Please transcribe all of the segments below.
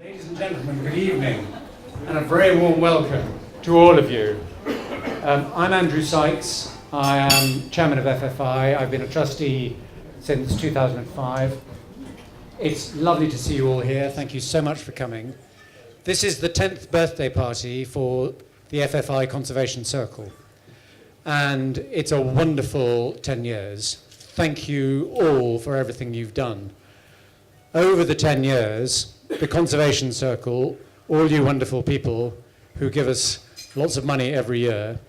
Ladies and gentlemen, good evening, and a very warm welcome to all of you. I'm Andrew Sykes. I am chairman of FFI. I've been a trustee since 2005. It's lovely to see you all here. Thank you so much for coming. This is the 10th birthday party for the FFI Conservation Circle, and it's a wonderful 10 years. Thank you all for everything you've done. Over the 10 years, the Conservation Circle, all you wonderful people who give us lots of money every year,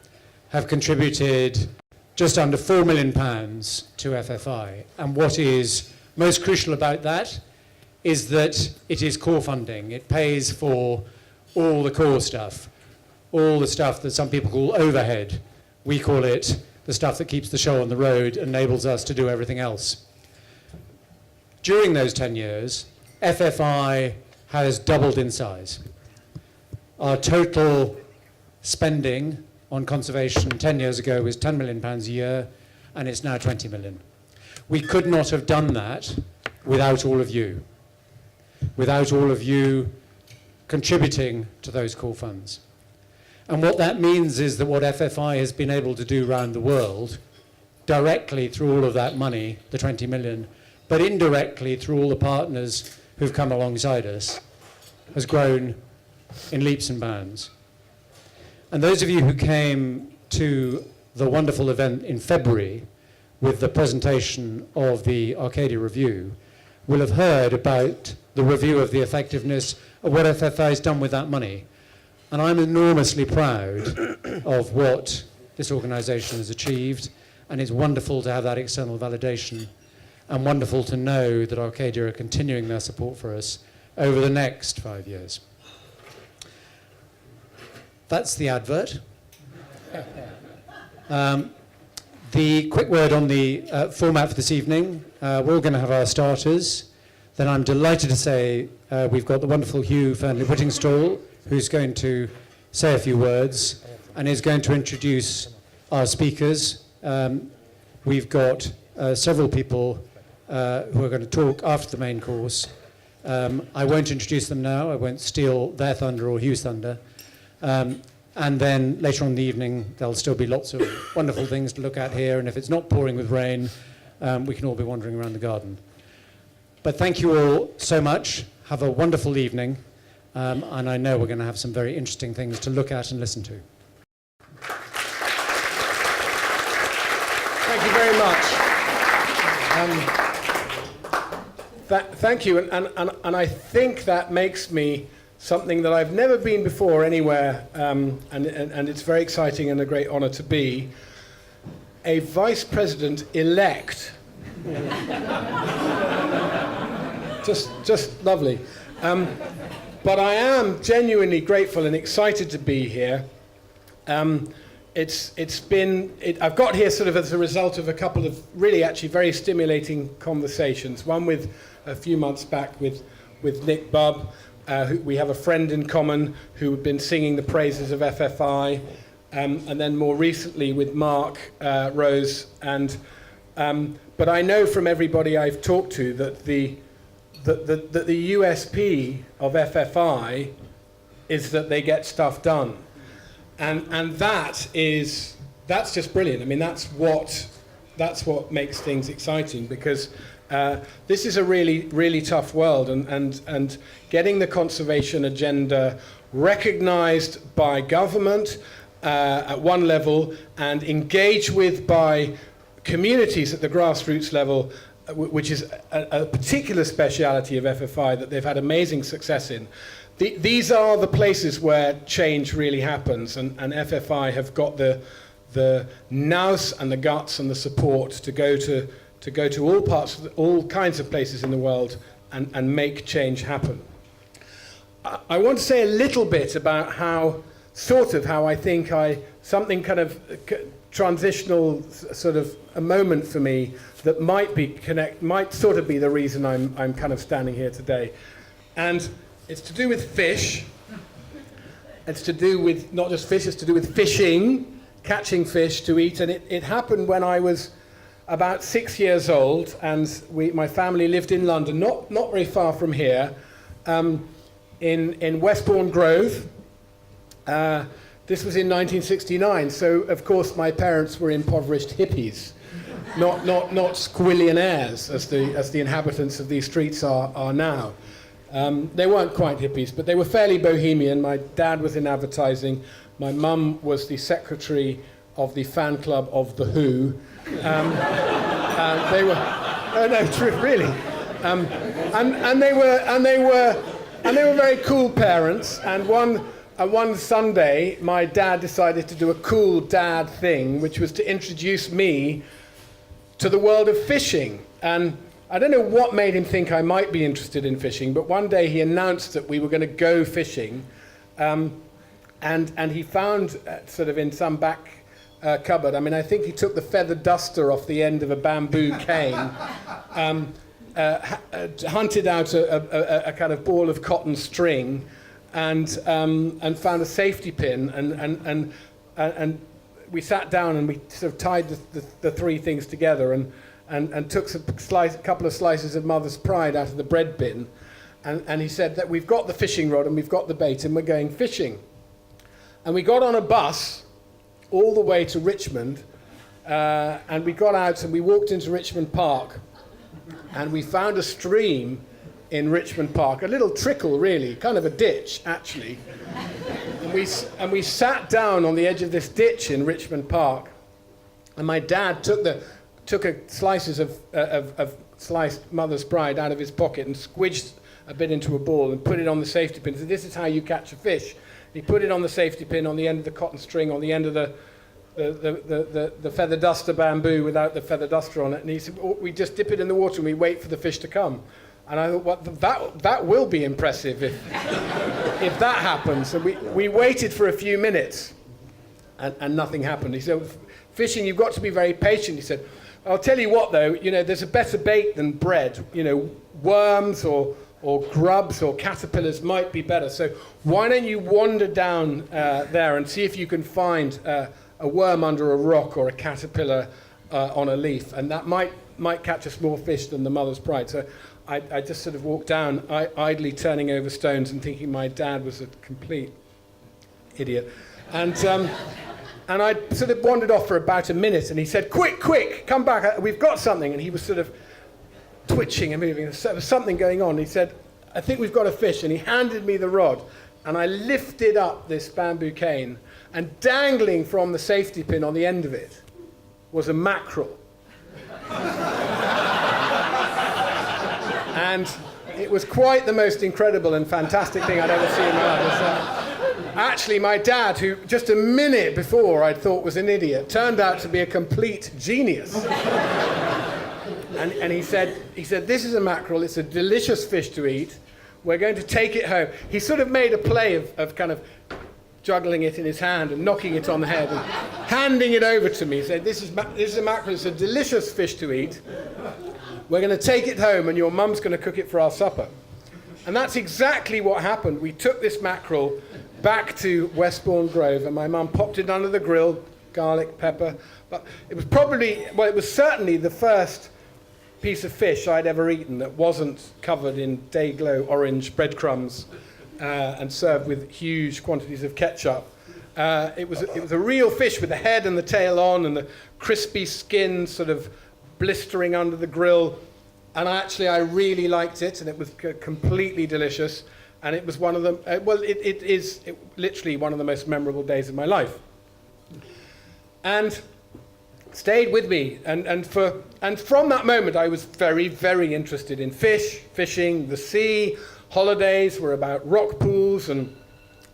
have contributed just under £4 million to FFI. And what is most crucial about that is that it is core funding. It pays for all the core stuff, all the stuff that some people call overhead. We call it the stuff that keeps the show on the road, enables us to do everything else. During those 10 years, FFI has doubled in size. Our total spending on conservation 10 years ago was £10 million a year, and it's now 20 million. We could not have done that without all of you contributing to those core funds. And what that means is that what FFI has been able to do around the world, directly through all of that money, the 20 million, but indirectly through all the partners who've come alongside us, has grown in leaps and bounds. And those of you who came to the wonderful event in February with the presentation of the Arcadia Review will have heard about the review of the effectiveness of what FFI has done with that money. And I'm enormously proud of what this organisation has achieved, and it's wonderful to have that external validation, and wonderful to know that Arcadia are continuing their support for us over the next 5 years. That's the advert. The quick word on the format for this evening. We're going to have our starters. Then I'm delighted to say we've got the wonderful Hugh Fearnley-Whittingstall, who's going to say a few words and is going to introduce our speakers. We've got several people who are going to talk after the main course. I won't introduce them now. I won't steal their thunder or Hugh's thunder. And then later on in the evening, there'll still be lots of wonderful things to look at here. And if it's not pouring with rain, we can all be wandering around the garden. But thank you all so much. Have a wonderful evening. And I know we're going to have some very interesting things to look at and listen to. Thank you very much. Thank you, and I think that makes me something that I've never been before anywhere, and it's very exciting and a great honour to be a Vice President-elect. just lovely. But I am genuinely grateful and excited to be here. I've got here sort of as a result of a couple of really actually very stimulating conversations. One with a few months back with Nick Bubb, who we have a friend in common who had been singing the praises of FFI, and then more recently with Mark Rose. But I know from everybody I've talked to that the USP of FFI is that they get stuff done. And that's just brilliant. I mean, that's what makes things exciting, because this is a really, really tough world, and getting the conservation agenda recognized by government at one level and engaged with by communities at the grassroots level, which is a particular speciality of FFI that they've had amazing success in. These are the places where change really happens, and FFI have got the nous and the guts and the support to go to all kinds of places in the world and make change happen. I want to say a little bit about how I think something kind of transitional, sort of a moment for me that might sort of be the reason I'm kind of standing here today. And it's to do with fish. It's to do with not just fish, it's to do with fishing, catching fish to eat. And it happened when I was about 6 years old, and my family lived in London, not very far from here. in Westbourne Grove. This was in 1969, so of course my parents were impoverished hippies, not squillionaires as the inhabitants of these streets are now. They weren't quite hippies, but they were fairly bohemian. My dad was in advertising. My mum was the secretary of the fan club of The Who. They were, oh no, true, really. And they were very cool parents. And one Sunday, my dad decided to do a cool dad thing, which was to introduce me to the world of fishing. And I don't know what made him think I might be interested in fishing, but one day he announced that we were going to go fishing, and he found sort of in some back cupboard, I mean, I think he took the feather duster off the end of a bamboo cane, hunted out a kind of ball of cotton string, and found a safety pin, and we sat down and we sort of tied the three things together and took a couple of slices of Mother's Pride out of the bread bin, and he said that we've got the fishing rod and we've got the bait and we're going fishing. And we got on a bus all the way to Richmond, and we got out and we walked into Richmond Park, and we found a stream in Richmond Park, a little trickle really, kind of a ditch actually. And we sat down on the edge of this ditch in Richmond Park, and my dad took slices of sliced Mother's Pride out of his pocket and squidged a bit into a ball and put it on the safety pin. He said, "This is how you catch a fish." He put it on the safety pin, on the end of the cotton string, on the end of the feather duster bamboo without the feather duster on it. And he said, "Oh, we just dip it in the water and we wait for the fish to come." And I thought, well, that will be impressive if that happens. So we waited for a few minutes and nothing happened. He said, "Fishing, you've got to be very patient." He said, "I'll tell you what though, there's a better bait than bread. Worms or grubs or caterpillars might be better. So why don't you wander down there and see if you can find a worm under a rock or a caterpillar on a leaf, and that might catch us more fish than the Mother's Pride." So I just sort of walked down, idly turning over stones and thinking my dad was a complete idiot. And I sort of wandered off for about a minute, and he said, quick, come back, we've got something. And he was sort of twitching and moving. There was something going on. He said, "I think we've got a fish." And he handed me the rod, and I lifted up this bamboo cane, and dangling from the safety pin on the end of it was a mackerel. And it was quite the most incredible and fantastic thing I'd ever seen in my life. Actually, my dad, who just a minute before I'd thought was an idiot, turned out to be a complete genius. And he said, "This is a mackerel. It's a delicious fish to eat. We're going to take it home." He sort of made a play of kind of juggling it in his hand and knocking it on the head and handing it over to me. He said, this is a mackerel. It's a delicious fish to eat. We're going to take it home and your mum's going to cook it for our supper. And that's exactly what happened. We took this mackerel back to Westbourne Grove, and my mum popped it under the grill, garlic, pepper. But it was certainly the first piece of fish I'd ever eaten that wasn't covered in day-glow orange breadcrumbs and served with huge quantities of ketchup. It was a real fish with the head and the tail on and the crispy skin sort of blistering under the grill. And I really liked it, and it was completely delicious. And it was one of the, it is literally one of the most memorable days of my life. And stayed with me, and from that moment I was very, very interested in fishing, the sea. Holidays were about rock pools, and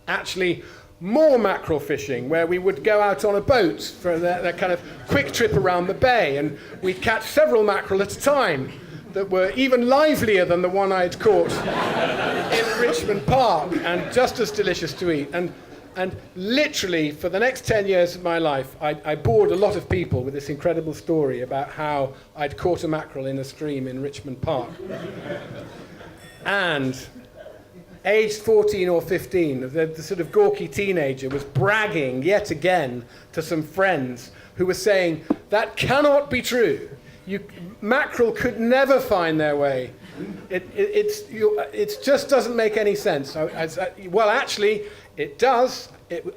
actually more mackerel fishing, where we would go out on a boat for that kind of quick trip around the bay, and we'd catch several mackerel at a time that were even livelier than the one I'd caught in Richmond Park, and just as delicious to eat. And literally, for the next 10 years of my life, I bored a lot of people with this incredible story about how I'd caught a mackerel in a stream in Richmond Park. And aged 14 or 15, the sort of gawky teenager was bragging yet again to some friends who were saying, "That cannot be true. Mackerel could never find their way It just doesn't make any sense. Well, actually, it does.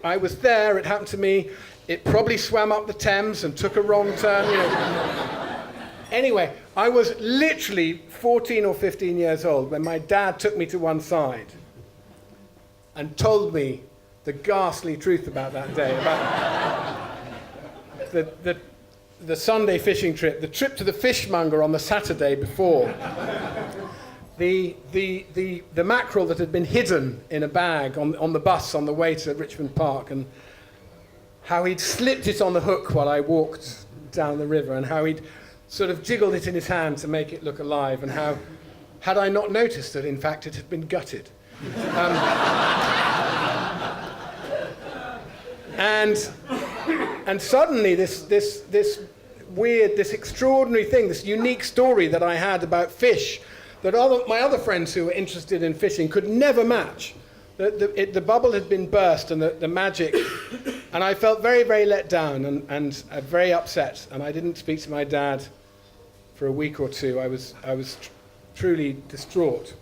I was there. It happened to me. It probably swam up the Thames and took a wrong turn. Anyway, I was literally 14 or 15 years old when my dad took me to one side and told me the ghastly truth about that day, about the Sunday fishing trip, the trip to the fishmonger on the Saturday before, the mackerel that had been hidden in a bag on the bus on the way to Richmond Park, and how he'd slipped it on the hook while I walked down the river, and how he'd sort of jiggled it in his hand to make it look alive, and how, had I not noticed that, in fact, it had been gutted. And suddenly this weird, this extraordinary thing, this unique story that I had about fish, that my other friends who were interested in fishing could never match. The bubble had been burst, and the magic, and I felt very, very let down and very upset, and I didn't speak to my dad for a week or two. I was truly distraught.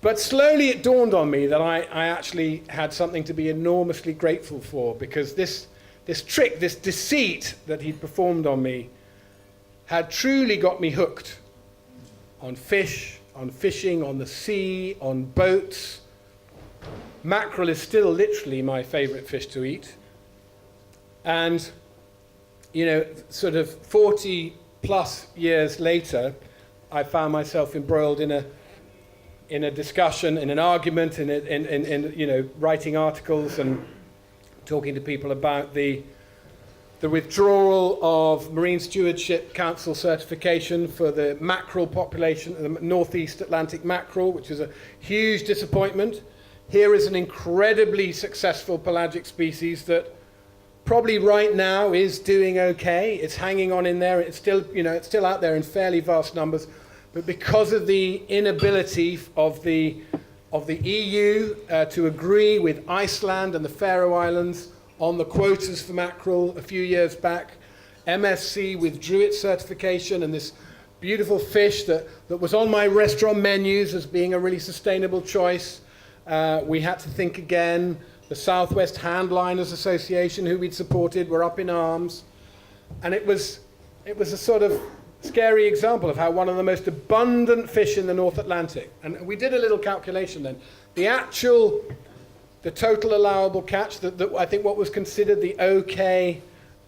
But slowly it dawned on me that I actually had something to be enormously grateful for, because this trick, this deceit that he'd performed on me had truly got me hooked on fish, on fishing, on the sea, on boats. Mackerel is still literally my favorite fish to eat. And, sort of 40 plus years later, I found myself embroiled in a discussion, in an argument, in writing articles and talking to people about the withdrawal of Marine Stewardship Council certification for the mackerel population, the Northeast Atlantic mackerel, which is a huge disappointment. Here is an incredibly successful pelagic species that probably right now is doing okay. It's hanging on in there. It's still, it's still out there in fairly vast numbers. But because of the inability of the EU to agree with Iceland and the Faroe Islands on the quotas for mackerel a few years back, MSC withdrew its certification, and this beautiful fish that was on my restaurant menus as being a really sustainable choice, we had to think again. The Southwest Handliners Association, who we'd supported, were up in arms. And it was a sort of scary example of how one of the most abundant fish in the North Atlantic, and we did a little calculation then, the total allowable catch, I think what was considered the okay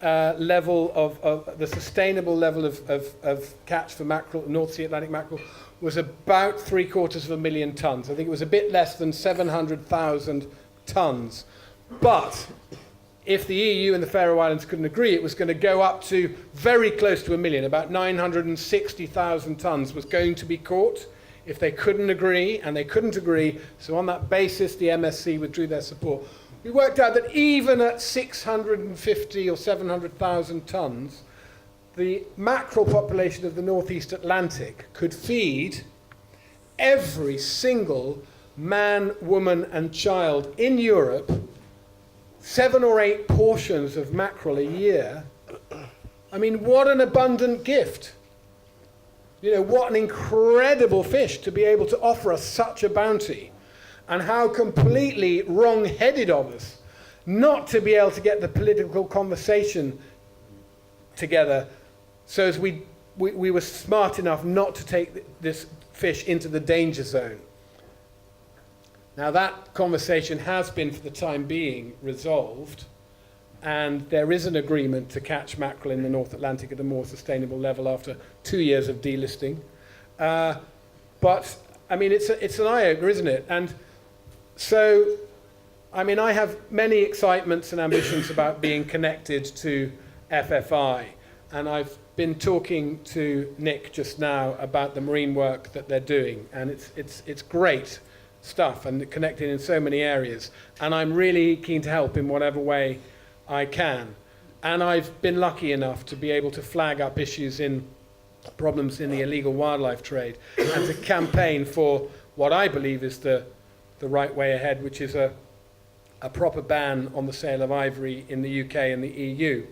level of the sustainable level of catch for mackerel, North Sea Atlantic mackerel, was about 750,000 tons. I think it was a bit less than 700,000 tons. But if the EU and the Faroe Islands couldn't agree, it was going to go up to very close to 1 million. About 960,000 tons was going to be caught if they couldn't agree, and they couldn't agree. So on that basis, the MSC withdrew their support. We worked out that even at 650 or 700,000 tons, the mackerel population of the Northeast Atlantic could feed every single man, woman, and child in Europe 7 or 8 portions of mackerel a year. I mean, what an abundant gift. What an incredible fish to be able to offer us such a bounty. And how completely wrong-headed of us not to be able to get the political conversation together, so as we were smart enough not to take this fish into the danger zone. Now that conversation has been, for the time being, resolved, and there is an agreement to catch mackerel in the North Atlantic at a more sustainable level after 2 years of delisting. But, I mean, it's an eye-opener, isn't it? And so, I mean, I have many excitements and ambitions about being connected to FFI, and I've been talking to Nick just now about the marine work that they're doing, and it's great stuff and connected in so many areas, and I'm really keen to help in whatever way I can. And I've been lucky enough to be able to flag up problems in the illegal wildlife trade, and to campaign for what I believe is the right way ahead, which is a proper ban on the sale of ivory in the UK and the EU.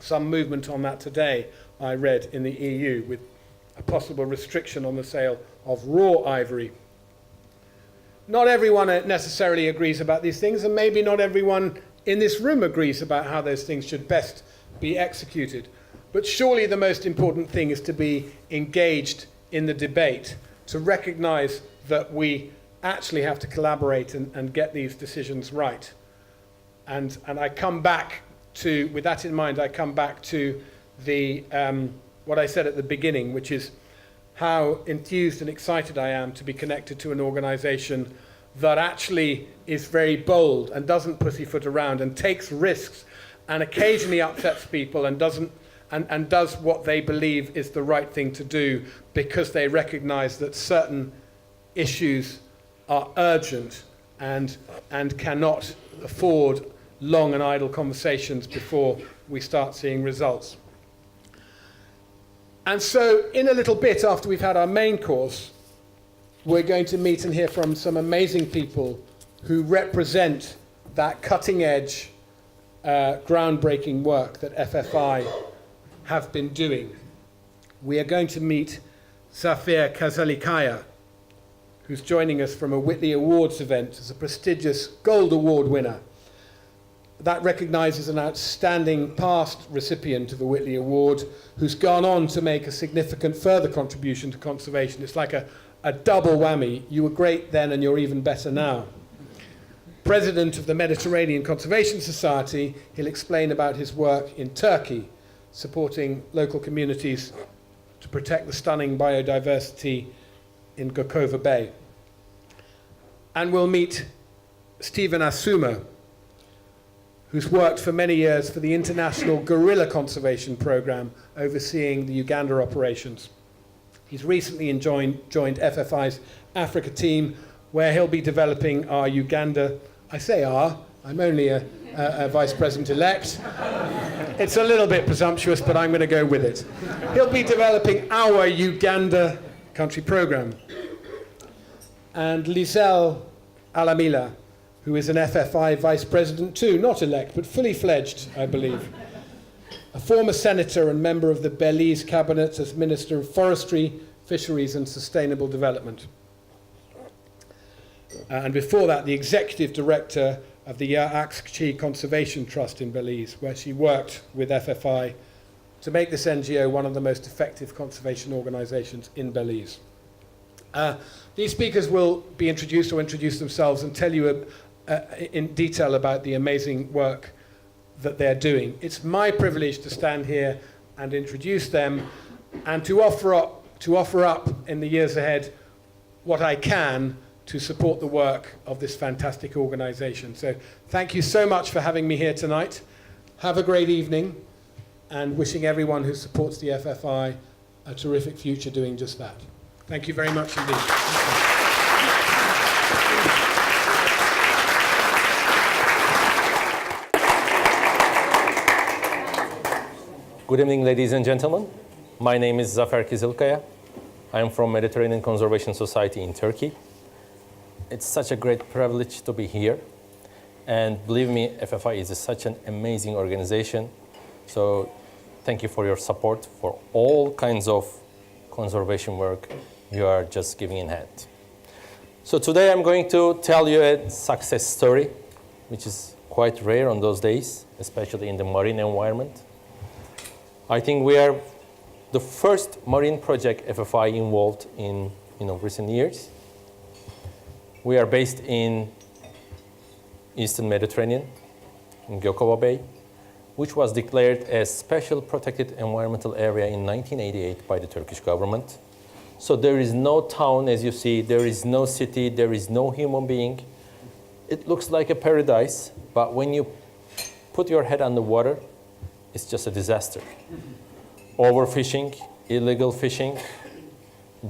Some movement on that today, I read, in the EU, with a possible restriction on the sale of raw ivory. Not everyone necessarily agrees about these things, and maybe not everyone in this room agrees about how those things should best be executed. But surely the most important thing is to be engaged in the debate, to recognize that we actually have to collaborate and get these decisions right. And I come back to, with that in mind, I come back to the, what I said at the beginning, which is how enthused and excited I am to be connected to an organization that actually is very bold and doesn't pussyfoot around and takes risks and occasionally upsets people and does what they believe is the right thing to do because they recognize that certain issues are urgent and cannot afford long and idle conversations before we start seeing results. And so in a little bit after we've had our main course, we're going to meet and hear from some amazing people who represent that cutting-edge, groundbreaking work that FFI have been doing. We are going to meet Zafer Kizilkaya, who's joining us from a Whitley Awards event as a prestigious Gold Award winner. That recognises an outstanding past recipient of the Whitley Award who's gone on to make a significant further contribution to conservation. It's like a double whammy. You were great then and you're even better now. President of the Mediterranean Conservation Society, he'll explain about his work in Turkey, supporting local communities to protect the stunning biodiversity in Gökova Bay. And we'll meet Stephen Asuma, who's worked for many years for the International Gorilla Conservation Programme, overseeing the Uganda operations. He's recently joined FFI's Africa team, where he'll be developing our Uganda, I say I'm only a Vice President-elect. It's a little bit presumptuous, but I'm going to go with it. He'll be developing our Uganda country programme. And Lisel Alamilla, who is an FFI Vice President too, not elect, but fully fledged, I believe. A former senator and member of the Belize cabinet as Minister of Forestry, Fisheries and Sustainable Development. And before that, the Executive Director of the Yaakchi Conservation Trust in Belize, where she worked with FFI to make this NGO one of the most effective conservation organisations in Belize. These speakers will be introduced or introduce themselves and tell you in detail about the amazing work that they're doing. It's my privilege to stand here and introduce them and to offer up in the years ahead what I can to support the work of this fantastic organisation. So thank you so much for having me here tonight. Have a great evening, and wishing everyone who supports the FFI a terrific future doing just that. Thank you very much indeed. Good evening, ladies and gentlemen. My name is Zafer Kizilkaya. I am from Mediterranean Conservation Society in Turkey. It's such a great privilege to be here. And believe me, FFI is such an amazing organization. So thank you for your support for all kinds of conservation work you are just giving in hand. So today I'm going to tell you a success story, which is quite rare on those days, especially in the marine environment. I think we are the first marine project FFI involved in recent years. We are based in Eastern Mediterranean, in Gökova Bay, which was declared as special protected environmental area in 1988 by the Turkish government. So there is no town, as you see, there is no city, there is no human being. It looks like a paradise, but when you put your head on the water, it's just a disaster. Overfishing, illegal fishing,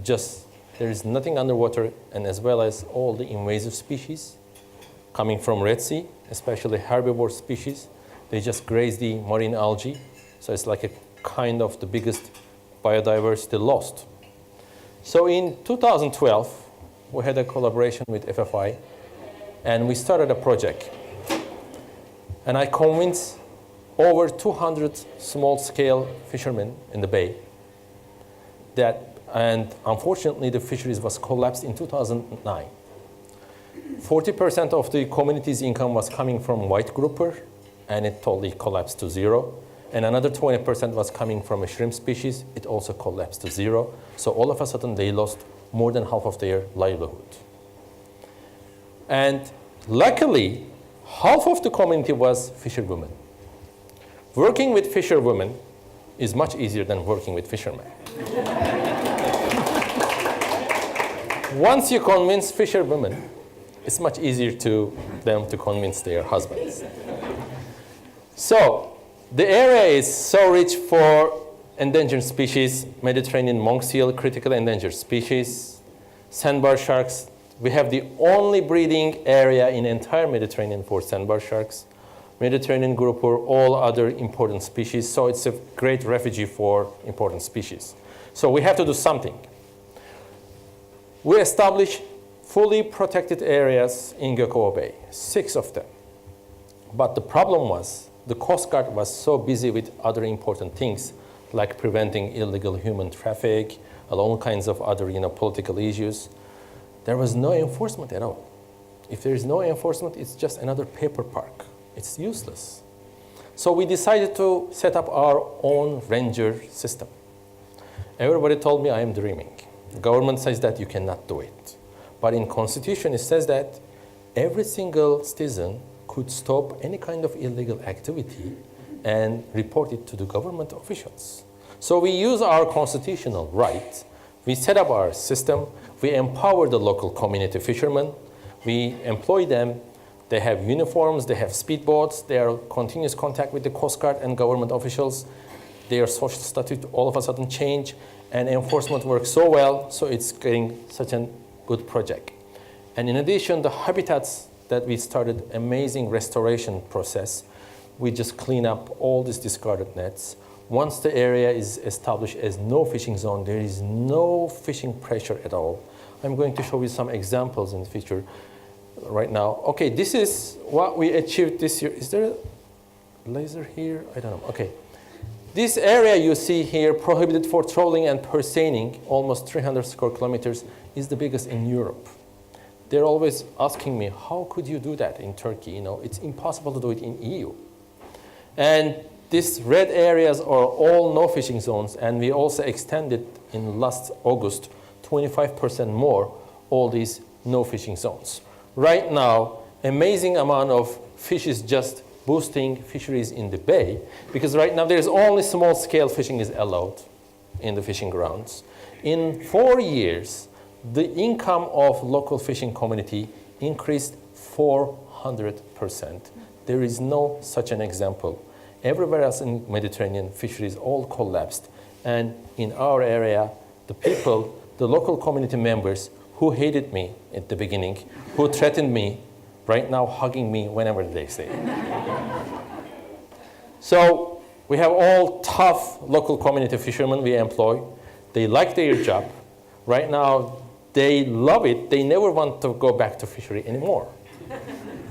there is nothing underwater, and as well as all the invasive species coming from Red Sea, especially herbivore species. They just graze the marine algae. So it's like a kind of the biggest biodiversity lost. So in 2012, we had a collaboration with FFI, and we started a project. And I convinced over 200 small-scale fishermen in the bay that And unfortunately, the fisheries was collapsed in 2009. 40% of the community's income was coming from white grouper, and it totally collapsed to zero. And another 20% was coming from a shrimp species. It also collapsed to zero. So all of a sudden, they lost more than half of their livelihood. And luckily, half of the community was fisherwomen. Working with fisherwomen is much easier than working with fishermen. Once you convince fisherwomen, it's much easier to them to convince their husbands. So the area is so rich for endangered species, Mediterranean monk seal, critical endangered species, sandbar sharks. We have the only breeding area in the entire Mediterranean for sandbar sharks, Mediterranean grouper, all other important species. So it's a great refuge for important species. So we have to do something. We established fully protected areas in Gökova Bay, 6 of them. But the problem was the Coast Guard was so busy with other important things like preventing illegal human traffic and all kinds of other political issues. There was no enforcement at all. If there is no enforcement, it's just another paper park. It's useless. So we decided to set up our own ranger system. Everybody told me I am dreaming. The government says that you cannot do it. But in Constitution, it says that every single citizen could stop any kind of illegal activity and report it to the government officials. So we use our constitutional right. We set up our system. We empower the local community fishermen. We employ them. They have uniforms. They have speedboats. They are in continuous contact with the Coast Guard and government officials. Their social status all of a sudden change, and enforcement works so well, so it's getting such a good project. And in addition, the habitats that we started, amazing restoration process. We just clean up all these discarded nets. Once the area is established as no fishing zone, there is no fishing pressure at all. I'm going to show you some examples in the future right now. Okay, this is what we achieved this year. Is there a laser here? I don't know. Okay. This area you see here, prohibited for trawling and pursening, almost 300 square kilometers, is the biggest in Europe. They're always asking me, how could you do that in Turkey? It's impossible to do it in EU. And these red areas are all no fishing zones, and we also extended in last August 25% more all these no fishing zones. Right now, amazing amount of fish is just boosting fisheries in the bay, because right now there's only small scale fishing is allowed in the fishing grounds. In 4 years, the income of local fishing community increased 400%. There is no such an example. Everywhere else in Mediterranean, fisheries all collapsed. And in our area, the people, the local community members who hated me at the beginning, who threatened me, right now hugging me whenever they say it. So we have all tough local community fishermen we employ. They like their job. Right now, they love it. They never want to go back to fishery anymore.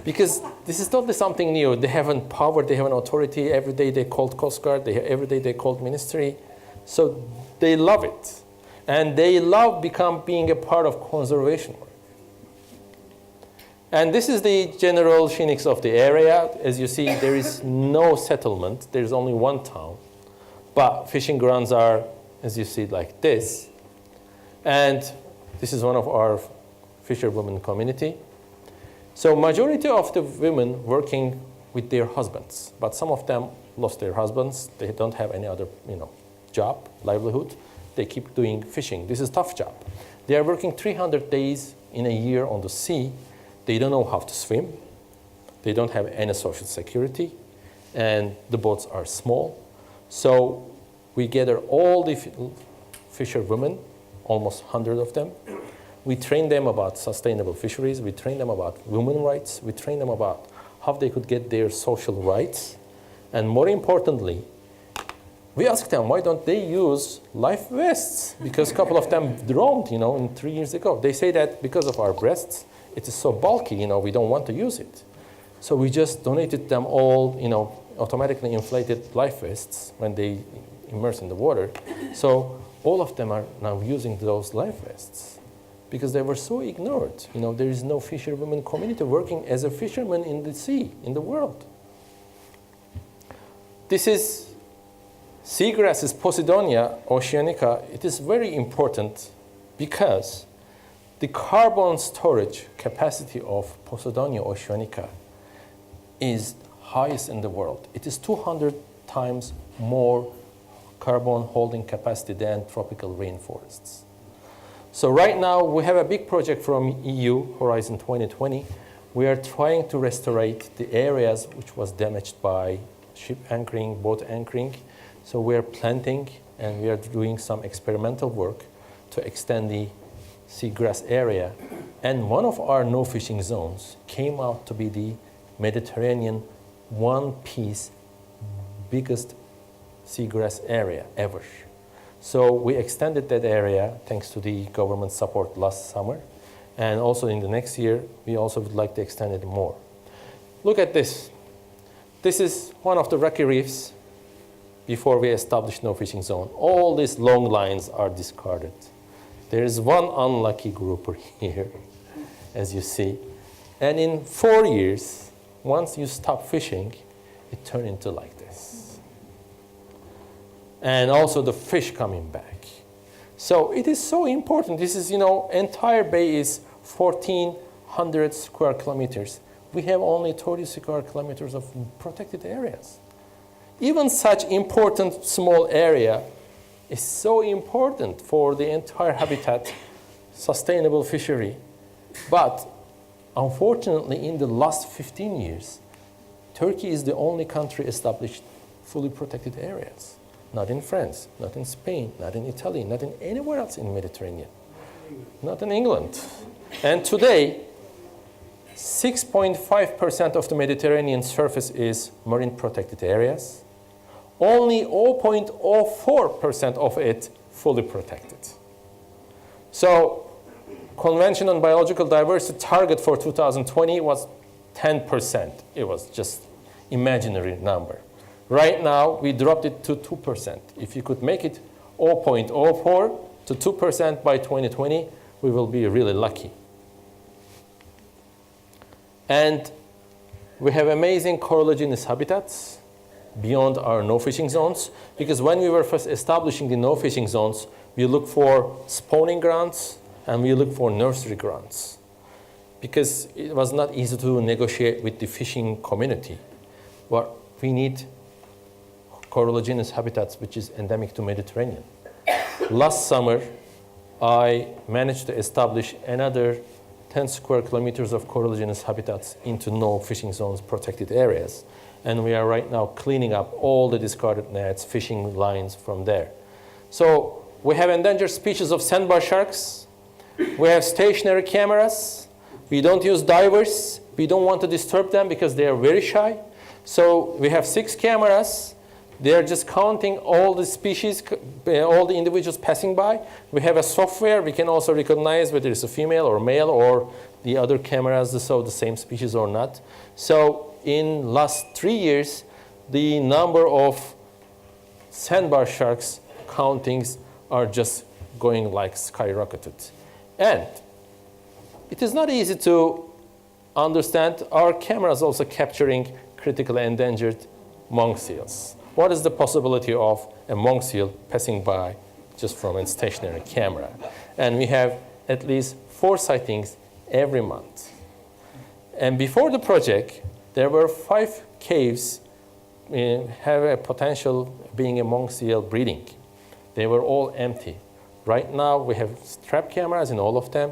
Because this is totally something new. They have a power, they have an authority. Every day they called Coast Guard, every day they called ministry. So they love it. And they love being a part of conservation work. And this is the general phoenix of the area. As you see, there is no settlement. There's only one town. But fishing grounds are, as you see, like this. And this is one of our fisherwomen community. So majority of the women working with their husbands, but some of them lost their husbands. They don't have any other, job, livelihood. They keep doing fishing. This is a tough job. They are working 300 days in a year on the sea. They don't know how to swim. They don't have any social security. And the boats are small. So we gather all the fisherwomen, almost 100 of them. We train them about sustainable fisheries. We train them about women's rights. We train them about how they could get their social rights. And more importantly, we asked them, why don't they use life vests? Because a couple of them drowned, 3 years ago. They say that because of our breasts, it is so bulky, we don't want to use it. So we just donated them all, automatically inflated life vests when they immerse in the water. So all of them are now using those life vests because they were so ignored. You know, there is no fisherwomen community working as a fisherman in the sea, in the world. This is seagrasses, Posidonia oceanica. It is very important because the carbon storage capacity of Posidonia oceanica is highest in the world. It is 200 times more carbon holding capacity than tropical rainforests. So right now we have a big project from EU, Horizon 2020. We are trying to restore the areas which was damaged by ship anchoring, boat anchoring. So we are planting and we are doing some experimental work to extend the seagrass area. And one of our no fishing zones came out to be the Mediterranean one-piece biggest seagrass area ever. So we extended that area thanks to the government support last summer. And also in the next year, we also would like to extend it more. Look at this. This is one of the rocky reefs before we established no fishing zone. All these long lines are discarded. There is one unlucky grouper here, as you see. And in 4 years, once you stop fishing, it turned into like this. And also the fish coming back. So it is so important. This is, entire bay is 1,400 square kilometers. We have only 30 square kilometers of protected areas. Even such important small area is so important for the entire habitat, sustainable fishery. But unfortunately, in the last 15 years, Turkey is the only country established fully protected areas. Not in France, not in Spain, not in Italy, not in anywhere else in the Mediterranean, not in England. And today, 6.5% of the Mediterranean surface is marine protected areas. Only 0.04% of it fully protected. So, Convention on Biological Diversity target for 2020 was 10%. It was just imaginary number. Right now, we dropped it to 2%. If you could make it 0.04 to 2% by 2020, we will be really lucky. And we have amazing corallogenous habitats beyond our no fishing zones, because when we were first establishing the no fishing zones, we look for spawning grounds and we look for nursery grounds, because it was not easy to negotiate with the fishing community. But we need corallogenous habitats which is endemic to Mediterranean. Last summer, I managed to establish another 10 square kilometers of corallogenous habitats into no fishing zones protected areas. And we are right now cleaning up all the discarded nets, fishing lines from there. So we have endangered species of sandbar sharks. We have stationary cameras. We don't use divers. We don't want to disturb them because they are very shy. So we have 6 cameras. They are just counting all the species, all the individuals passing by. We have a software. We can also recognize whether it's a female or male or the other cameras show the same species or not. So in last 3 years, the number of sandbar sharks countings are just going like skyrocketed. And it is not easy to understand. Our cameras also capturing critically endangered monk seals. What is the possibility of a monk seal passing by just from a stationary camera? And we have at least 4 sightings every month. And before the project, there were 5 caves have a potential being a monk seal breeding. They were all empty. Right now, we have trap cameras in all of them.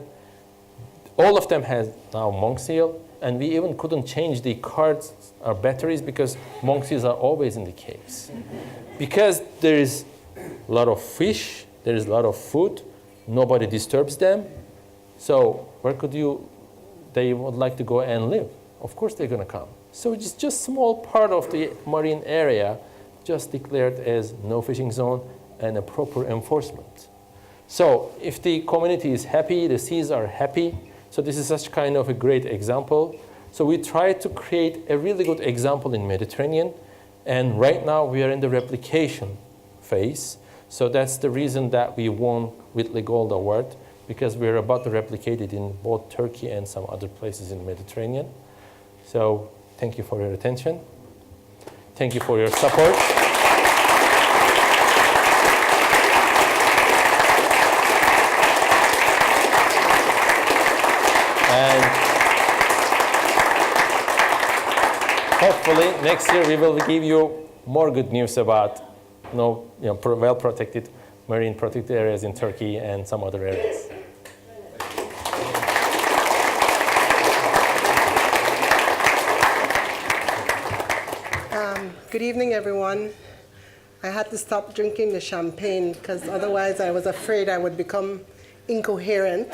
All of them has now monk seal, and we even couldn't change the cards or batteries because monk seals are always in the caves. Because there is a lot of fish, there is a lot of food, nobody disturbs them. So where could they would like to go and live? Of course they're gonna come. So it's just small part of the marine area just declared as no fishing zone and a proper enforcement. So if the community is happy, the seas are happy, so this is such kind of a great example. So we try to create a really good example in Mediterranean, and right now we are in the replication phase. So that's the reason that we won Whitley Gold Award, because we're about to replicate it in both Turkey and some other places in the Mediterranean. So thank you for your attention. Thank you for your support. And hopefully next year we will give you more good news about well-protected marine protected areas in Turkey and some other areas. Good evening, everyone. I had to stop drinking the champagne because otherwise I was afraid I would become incoherent.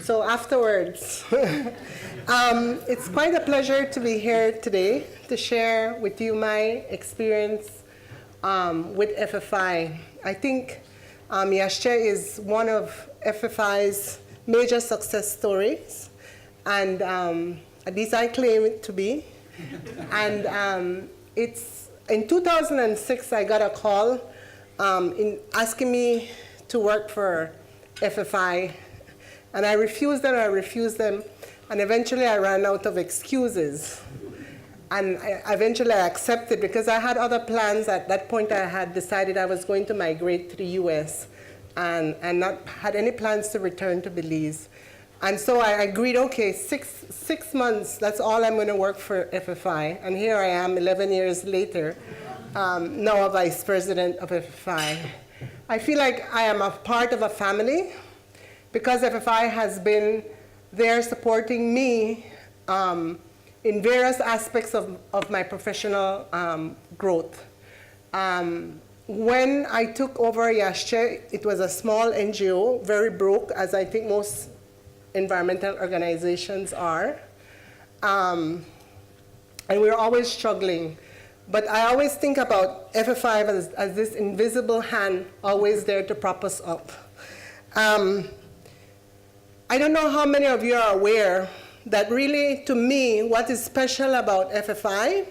So afterwards, it's quite a pleasure to be here today to share with you my experience with FFI. I think Yashche is one of FFI's major success stories, and at least I claim it to be. And it's in 2006 I got a call asking me to work for FFI, and I refused them, and eventually I ran out of excuses. And eventually I accepted because I had other plans. At that point I had decided I was going to migrate to the US and not had any plans to return to Belize. And so I agreed, okay, six months, that's all I'm going to work for FFI. And here I am 11 years later, now a vice president of FFI. I feel like I am a part of a family because FFI has been there supporting me in various aspects of my professional growth. When I took over Yashche, it was a small NGO, very broke, as I think most environmental organizations are. And we're always struggling. But I always think about FFI as this invisible hand always there to prop us up. I don't know how many of you are aware that really, to me, what is special about FFI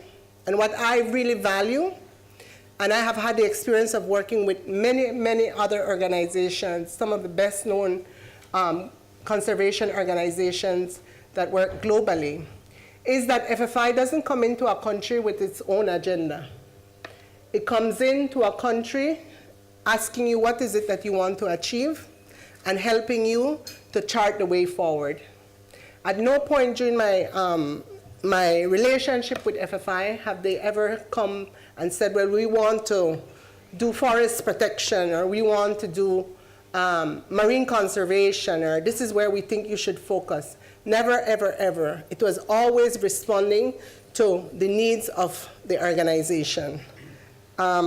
and what I really value, and I have had the experience of working with many, many other organizations, some of the best known conservation organizations that work globally, is that FFI doesn't come into a country with its own agenda. It comes into a country asking you what is it that you want to achieve and helping you to chart the way forward. At no point during my relationship with FFI have they ever come and said, well, we want to do forest protection, or we want to do marine conservation, or this is where we think you should focus. Never, ever, ever. It was always responding to the needs of the organization. I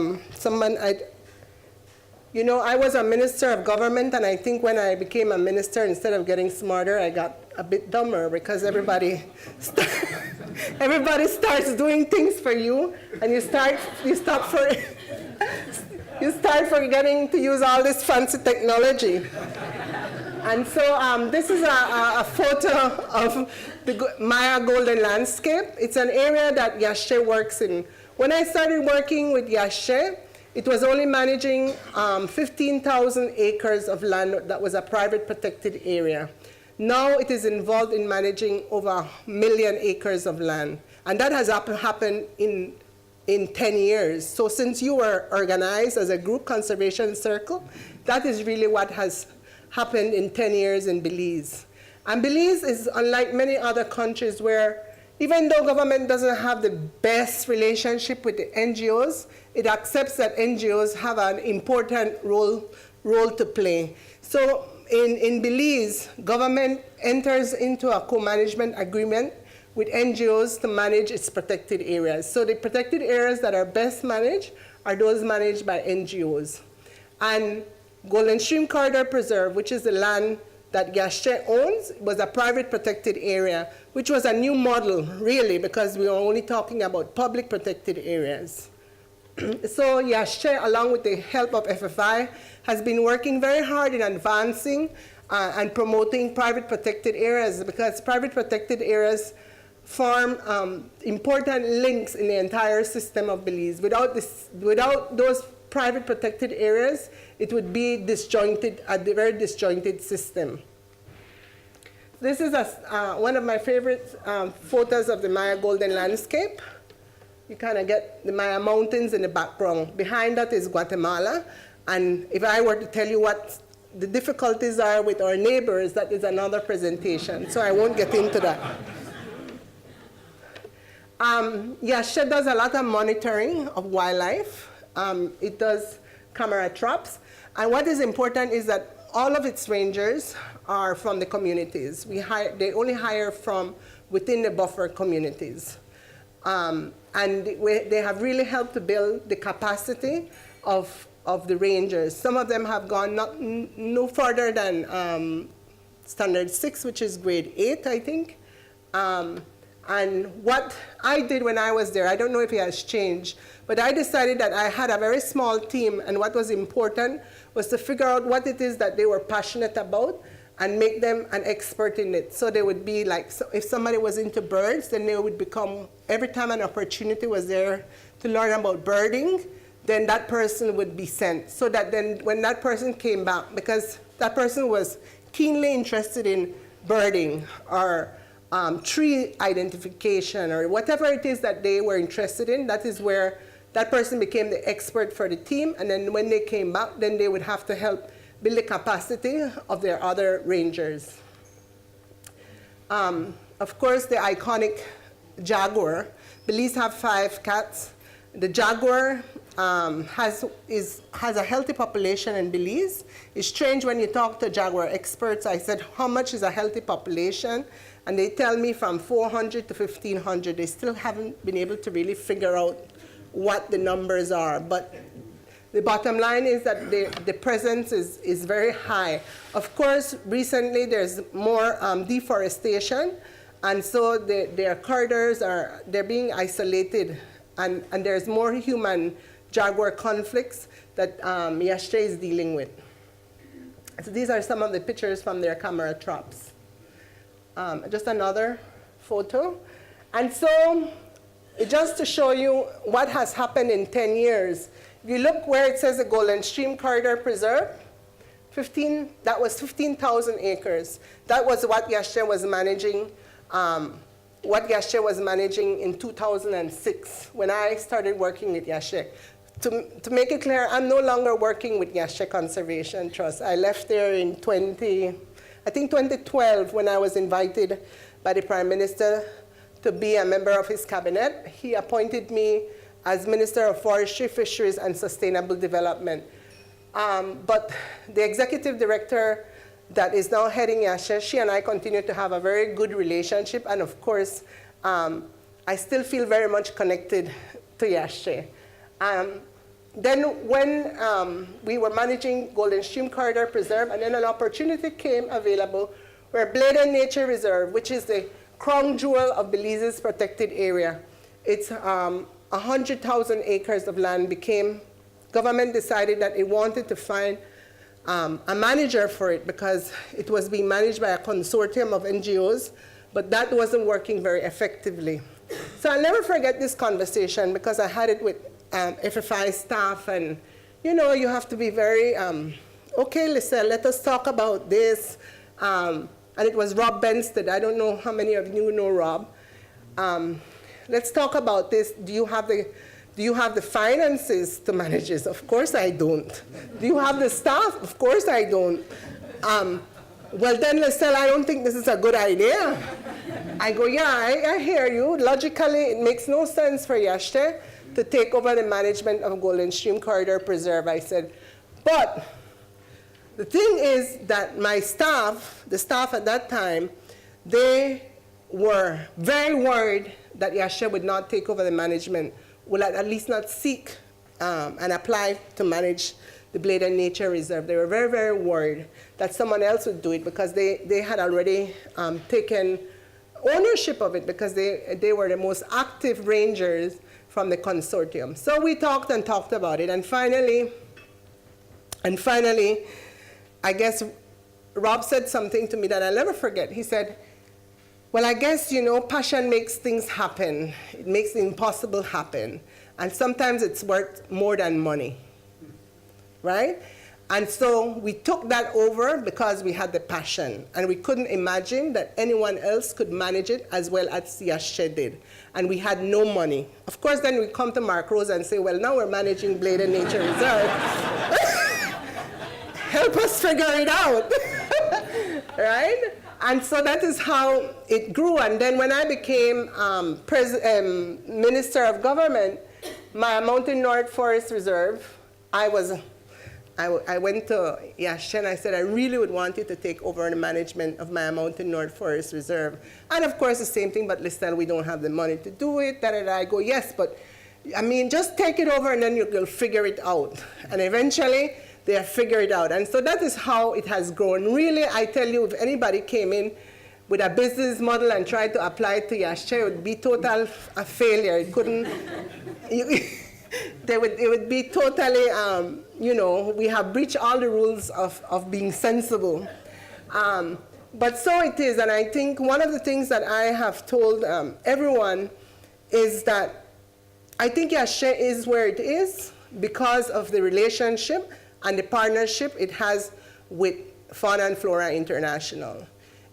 was a minister of government, and I think when I became a minister, instead of getting smarter, I got a bit dumber because everybody starts doing things for you, and you start forgetting to use all this fancy technology. And so this is a photo of the Maya Golden Landscape. It's an area that Yashche works in. When I started working with Yashche, it was only managing 15,000 acres of land that was a private protected area. Now it is involved in managing over 1 million acres of land. And that has happened in 10 years. So since you were organized as a group conservation circle, that is really what has happened in 10 years in Belize. And Belize is unlike many other countries where even though government doesn't have the best relationship with the NGOs, it accepts that NGOs have an important role to play. So in Belize, government enters into a co-management agreement with NGOs to manage its protected areas. So the protected areas that are best managed are those managed by NGOs. And Golden Stream Corridor Preserve, which is the land that Yashche owns, was a private protected area, which was a new model, really, because we were only talking about public protected areas. So Yashche, along with the help of FFI, has been working very hard in advancing and promoting private protected areas, because private protected areas form important links in the entire system of Belize. Without those private protected areas, it would be disjointed, a very disjointed system. This is one of my favorite photos of the Maya Golden Landscape. You kind of get the Maya Mountains in the background. Behind that is Guatemala. And if I were to tell you what the difficulties are with our neighbors, that is another presentation. So I won't get into that. Yashe does a lot of monitoring of wildlife. It does camera traps. And what is important is that all of its rangers are from the communities. They only hire from within the buffer communities. And they have really helped to build the capacity of the rangers. Some of them have gone no further than standard 6, which is grade 8, I think. And what I did when I was there, I don't know if it has changed, but I decided that I had a very small team, and what was important was to figure out what it is that they were passionate about and make them an expert in it. So they would be like, so if somebody was into birds, then they would become, every time an opportunity was there to learn about birding, then that person would be sent. So that then when that person came back, because that person was keenly interested in birding or tree identification or whatever it is that they were interested in, that is where that person became the expert for the team. And then when they came back, then they would have to help build the capacity of their other rangers. Of course, the iconic jaguar. Belize have 5 cats. The jaguar has a healthy population in Belize. It's strange when you talk to jaguar experts. I said, how much is a healthy population? And they tell me from 400 to 1,500. They still haven't been able to really figure out what the numbers are. But the bottom line is that the presence is very high. Of course, recently there's more deforestation. And so their corridors they're being isolated. And there's more human jaguar conflicts that Yashe is dealing with. So these are some of the pictures from their camera traps. Just another photo. And so just to show you what has happened in 10 years, if you look where it says the Golden Stream Corridor Preserve, that was 15,000 acres. That was what Yashe was managing. What Yashe was managing in 2006 when I started working with Yashe. To make it clear, I'm no longer working with Yashe Conservation Trust. I left there in 2012 when I was invited by the Prime Minister to be a member of his cabinet. He appointed me as Minister of Forestry, Fisheries, and Sustainable Development. But the executive director that is now heading Yashe, she and I continue to have a very good relationship. And of course, I still feel very much connected to Yashe. Then when we were managing Golden Stream Corridor Preserve, and then an opportunity came available where Bladen Nature Reserve, which is the crown jewel of Belize's protected area, it's 100,000 acres of land government decided that it wanted to find a manager for it because it was being managed by a consortium of NGOs, but that wasn't working very effectively. So I'll never forget this conversation because I had it with FFI staff, and you have to be very, okay, Lisel, let us talk about this. And it was Rob Benstead. I don't know how many of you know Rob. Let's talk about this. Do you have the finances to manage this? Of course I don't. Do you have the staff? Of course I don't. Well then, Lisel, I don't think this is a good idea. I go, yeah, I hear you. Logically, it makes no sense for Yashe to take over the management of Golden Stream Corridor Preserve. I said, but the thing is that my staff, the staff at that time, they were very worried that Yashe would not take over the management, would at least not seek and apply to manage the Bladen Nature Reserve. They were very, very worried that someone else would do it because they had already taken ownership of it because they were the most active rangers from the consortium. So we talked and talked about it, and finally, I guess Rob said something to me that I'll never forget. He said, well, I guess, passion makes things happen. It makes the impossible happen. And sometimes it's worth more than money. right? And so we took that over because we had the passion, and we couldn't imagine that anyone else could manage it as well as Yashe did. And we had no money. Of course, then we come to Mark Rose and say, well, now we're managing Bladed Nature Reserve. Help us figure it out, right? And so that is how it grew. And then when I became Minister of Government, my Mountain North Forest Reserve, I went to Yashe and I said, I really would want you to take over the management of my Mountain North Forest Reserve. And of course, the same thing, but Lisel, we don't have the money to do it. I go, yes, but I mean, just take it over and then you'll figure it out. And eventually, they have figured it out. And so that is how it has grown. Really, I tell you, if anybody came in with a business model and tried to apply it to Yashe, it would be total a failure. It couldn't, it would be totally, we have breached all the rules of being sensible. But so it is, and I think one of the things that I have told everyone is that I think Yashe is where it is because of the relationship and the partnership it has with Fauna and Flora International.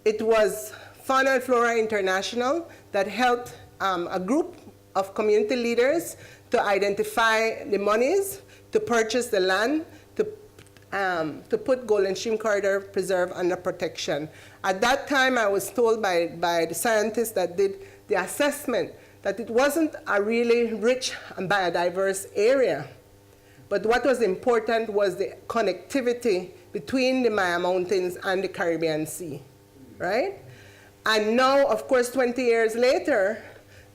It was Fauna and Flora International that helped a group of community leaders to identify the monies, to purchase the land, to put Golden Stream Corridor Preserve under protection. At that time, I was told by the scientists that did the assessment that it wasn't a really rich and biodiverse area. But what was important was the connectivity between the Maya Mountains and the Caribbean Sea, right? And now, of course, 20 years later,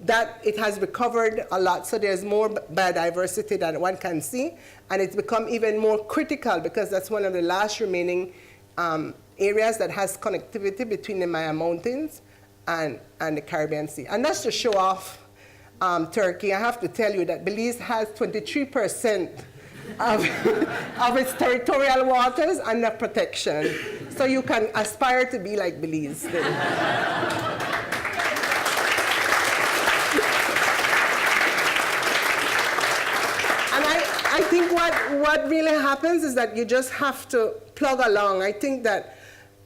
that it has recovered a lot, so there's more biodiversity that one can see, and it's become even more critical because that's one of the last remaining areas that has connectivity between the Maya Mountains and the Caribbean Sea. And that's to show off Turkey. I have to tell you that Belize has 23% of its territorial waters under protection. So you can aspire to be like Belize. And I think what really happens is that you just have to plug along. I think that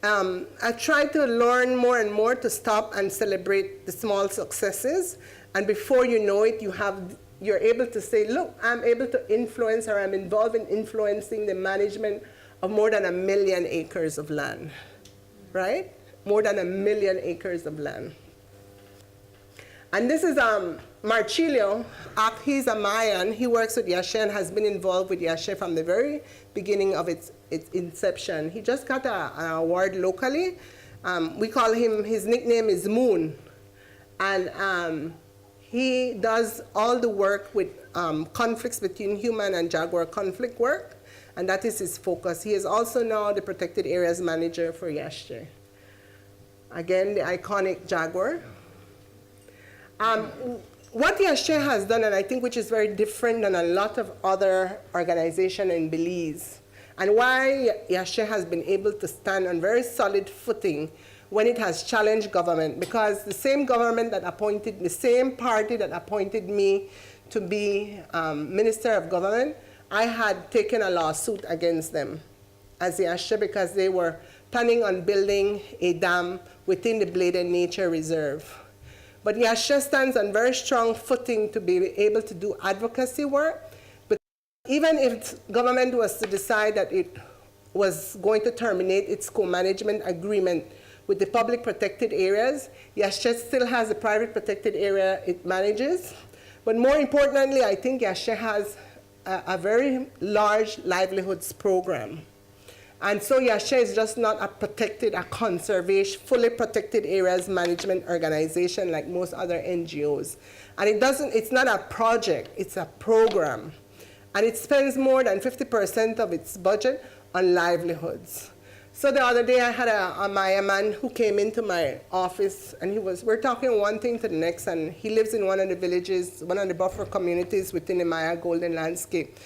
I try to learn more and more to stop and celebrate the small successes. And before you know it, you're able to say, look, I'm able to influence, or I'm involved in influencing the management of more than 1 million acres of land, right? More than 1 million acres of land. And this is Marcilio. He's a Mayan. He works with Yashe and has been involved with Yashe from the very beginning of its inception. He just got an award locally. We call him, his nickname is Moon. And he does all the work with conflicts between human and jaguar conflict work, and that is his focus. He is also now the protected areas manager for Yashe. Again, the iconic jaguar. What Yashe has done, and I think which is very different than a lot of other organizations in Belize, and why Yashe has been able to stand on very solid footing when it has challenged government, because the same government that appointed, the same party that appointed me to be Minister of Government, I had taken a lawsuit against them as Yashe because they were planning on building a dam within the Bladed Nature Reserve. But Yashe stands on very strong footing to be able to do advocacy work. But even if government was to decide that it was going to terminate its co-management agreement with the public protected areas, Yashe still has a private protected area it manages. But more importantly, I think Yashe has a very large livelihoods program. And so Yashe is just not a conservation, fully protected areas management organization like most other NGOs. And it's not a project, it's a program. And it spends more than 50% of its budget on livelihoods. So the other day I had a Maya man who came into my office, and we're talking one thing to the next, and he lives in one of the villages, one of the buffer communities within the Maya Golden Landscape.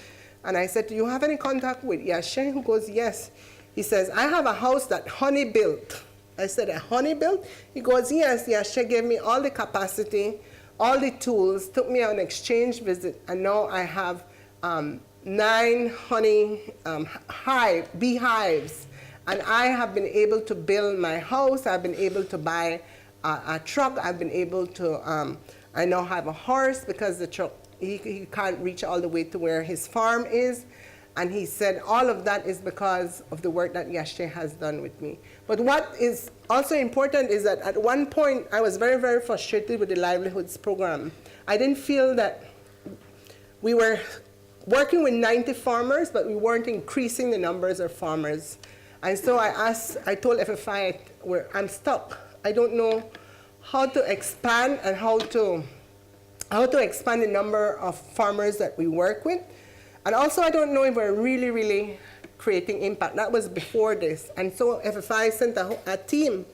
And I said, do you have any contact with Yashe? Who goes, yes. He says, I have a house that Honey built. I said, a Honey built? He goes, yes, Yashe gave me all the capacity, all the tools, took me on an exchange visit, and now I have 9 honey beehives. And I have been able to build my house. I've been able to buy a truck. I've been able to, I now have a horse because the truck, he can't reach all the way to where his farm is. And he said all of that is because of the work that Yashe has done with me. But what is also important is that at one point, I was very, very frustrated with the livelihoods program. I didn't feel that we were working with 90 farmers, but we weren't increasing the numbers of farmers. And so I told FFI, I'm stuck. I don't know how to expand and how to expand the number of farmers that we work with. And also, I don't know if we're really, really creating impact. That was before this. And so FFI sent a team,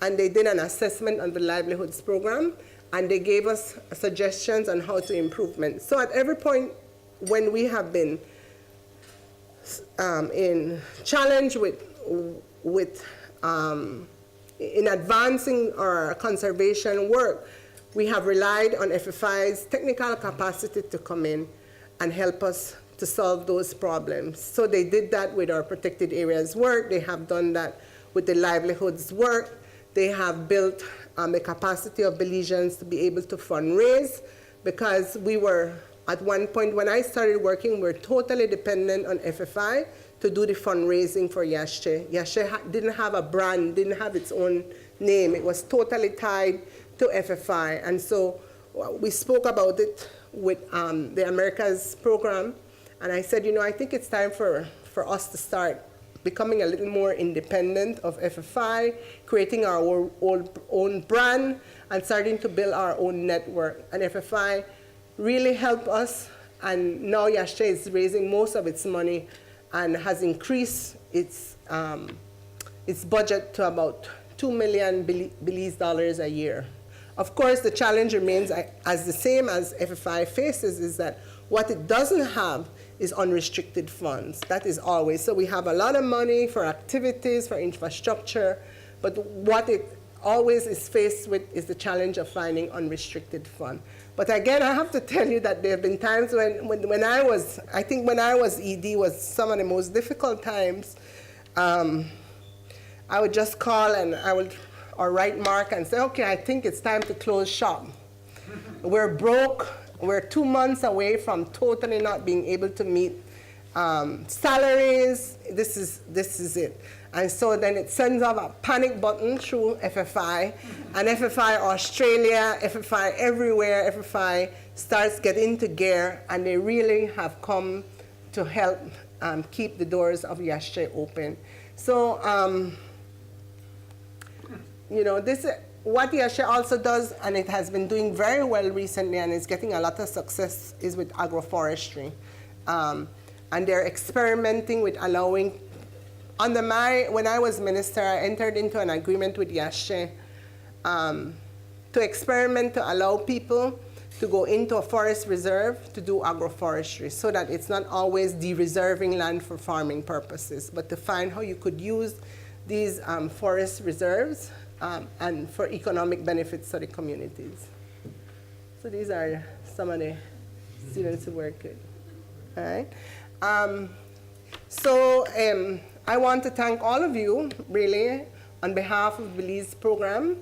and they did an assessment on the livelihoods program, and they gave us suggestions on how to improvement. So at every point when we have been in challenge in advancing our conservation work, we have relied on FFI's technical capacity to come in and help us to solve those problems. So they did that with our protected areas work. They have done that with the livelihoods work. They have built the capacity of Belizeans to be able to fundraise, because we were, at one point when I started working, we were totally dependent on FFI to do the fundraising for Yashe. Yashe didn't have a brand, didn't have its own name. It was totally tied to FFI. And so we spoke about it with the Americas program. And I said, I think it's time for us to start becoming a little more independent of FFI, creating our own brand, and starting to build our own network. And FFI really helped us, and now Yashe is raising most of its money and has increased its budget to about $2 million Belize dollars a year. Of course, the challenge remains as the same as FFI faces, is that what it doesn't have is unrestricted funds. That is always. So we have a lot of money for activities, for infrastructure, but what it always is faced with is the challenge of finding unrestricted funds. But again, I have to tell you that there have been times when I was ED was some of the most difficult times. I would just call and or write Mark and say, okay, I think it's time to close shop. We're broke. We're 2 months away from totally not being able to meet salaries. This is it. And so then it sends up a panic button through FFI, and FFI Australia, FFI everywhere, FFI starts getting into gear, and they really have come to help keep the doors of Yashe open. So, what Yashe also does, and it has been doing very well recently and is getting a lot of success, is with agroforestry. And they're experimenting with allowing, when I was minister, I entered into an agreement with Yashe to experiment to allow people to go into a forest reserve to do agroforestry, so that it's not always de-reserving land for farming purposes, but to find how you could use these forest reserves and for economic benefits to the communities. So these are some of the students who work with. All right. I want to thank all of you, really, on behalf of Belize program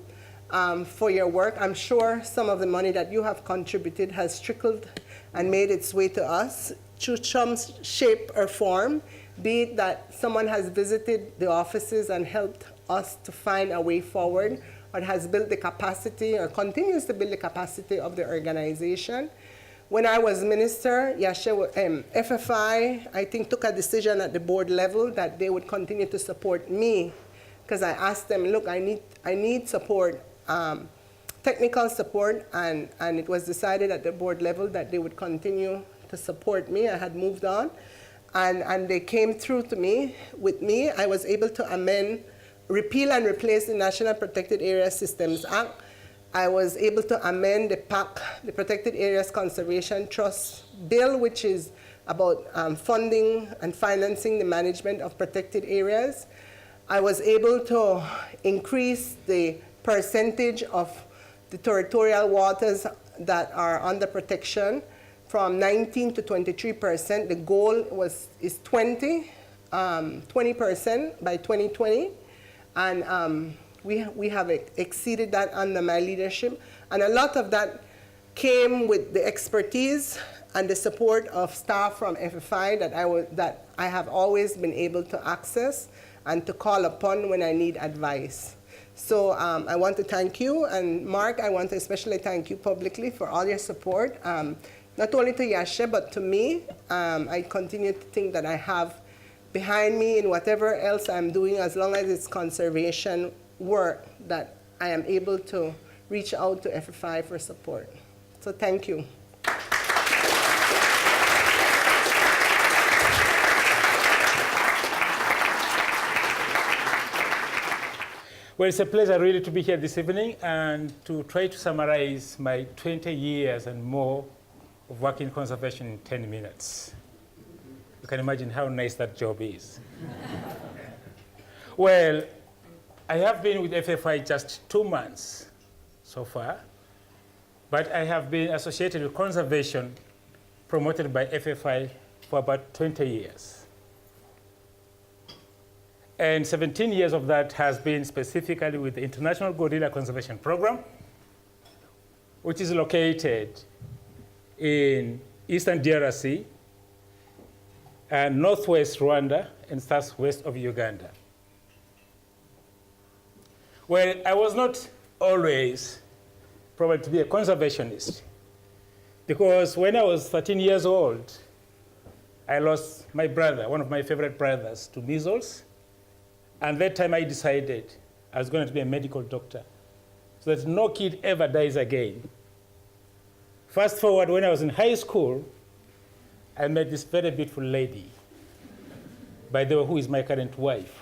for your work. I'm sure some of the money that you have contributed has trickled and made its way to us through some shape or form, be it that someone has visited the offices and helped us to find a way forward, or has built the capacity or continues to build the capacity of the organization. When I was minister, FFI, I think, took a decision at the board level that they would continue to support me, because I asked them, look, I need support, technical support, and it was decided at the board level that they would continue to support me. I had moved on, and they came through to me. With me, I was able to repeal and replace the National Protected Area Systems Act. I was able to amend the PAC, the Protected Areas Conservation Trust Bill, which is about funding and financing the management of protected areas. I was able to increase the percentage of the territorial waters that are under protection from 19 to 23%. The goal is 20% by 2020. And we have exceeded that under my leadership. And a lot of that came with the expertise and the support of staff from FFI that I have always been able to access and to call upon when I need advice. So I want to thank you, and Mark, I want to especially thank you publicly for all your support, not only to Yasha, but to me. I continue to think that I have behind me in whatever else I'm doing, as long as it's conservation work, that I am able to reach out to FFI for support. So thank you. Well, it's a pleasure really to be here this evening and to try to summarize my 20 years and more of working in conservation in 10 minutes. You can imagine how nice that job is. Well, I have been with FFI just 2 months so far, but I have been associated with conservation promoted by FFI for about 20 years. And 17 years of that has been specifically with the International Gorilla Conservation Program, which is located in eastern DRC and northwest Rwanda and southwest of Uganda. Well, I was not always probably to be a conservationist, because when I was 13 years old, I lost my brother, one of my favorite brothers, to measles. And that time I decided I was going to be a medical doctor, so that no kid ever dies again. Fast forward, when I was in high school, I met this very beautiful lady, by the way, who is my current wife.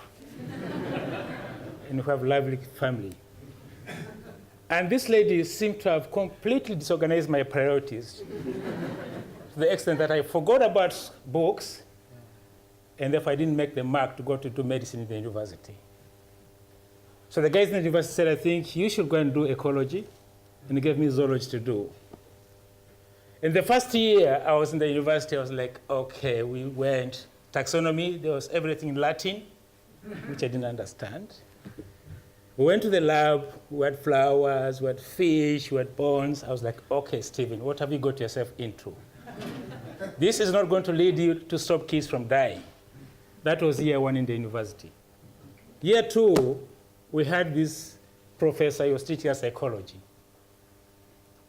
And we have a lovely family. And this lady seemed to have completely disorganized my priorities to the extent that I forgot about books, and therefore I didn't make the mark to go to do medicine in the university. So the guys in the university said, I think you should go and do ecology, and they gave me zoology to do. In the first year I was in the university, I was like, okay, we went taxonomy, there was everything in Latin, which I didn't understand. We went to the lab, we had flowers, we had fish, we had bones. I was like, okay, Stephen, what have you got yourself into? This is not going to lead you to stop kids from dying. That was year one in the university. Year two, we had this professor, he was teaching us psychology.